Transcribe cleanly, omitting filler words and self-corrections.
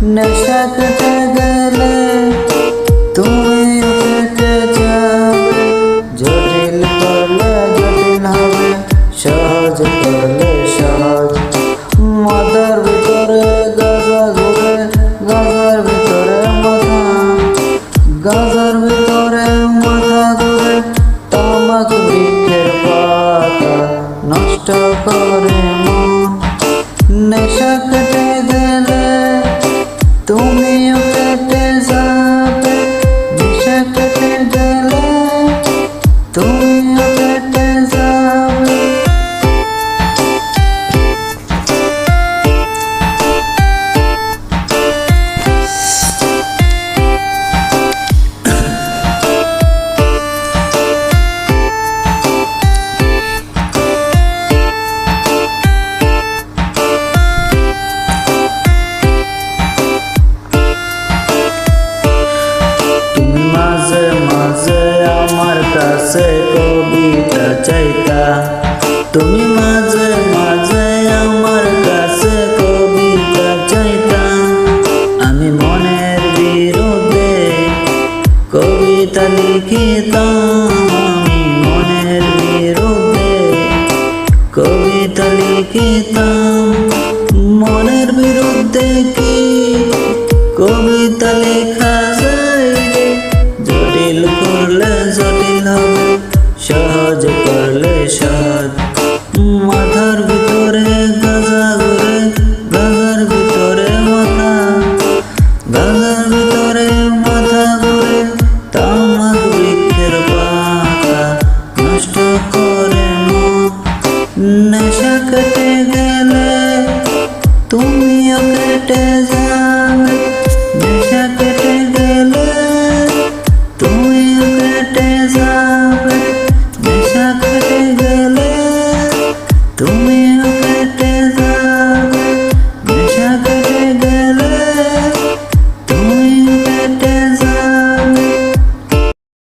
নেশা কেটে গেলে তুমিও কেটে যাবে, জটিল করলে জটিল হবে, সহজ করলে সহজ। মাথার ভিতরে গাজা ঘুরে, গাজার ভিতরে মাথা, গাজার ভিতরে মাথা ঘুরে, তামাক বৃক্ষের পাতা নষ্ট করে মন। নেশা কেটে গেলে তুমিও কেটে যাবে, নেশা কেটে গেলে তুমিও কেটে যাবে। মাঝে মাঝে আমার কাছে কবিতা চাইতা, তুমি মাঝে মাঝে আমার কাছে কবিতা চাইতা। আমি মনের বিরুদ্ধে কবিতা লিখিতাম, আমি মনের বিরুদ্ধে কবিতা লিখিতাম। মনের বিরুদ্ধে কি কবিতা লেখা যায় রে? জটিল করলে জটিল হবে, সহজ করলে সহজ। মাথার ভিতরে গাজা ঘুরে, গাজার ভিতরে মাথা, গাজার ভিতরে মাথা ঘুরে, তামাক বৃক্ষের পাতা নষ্ট করে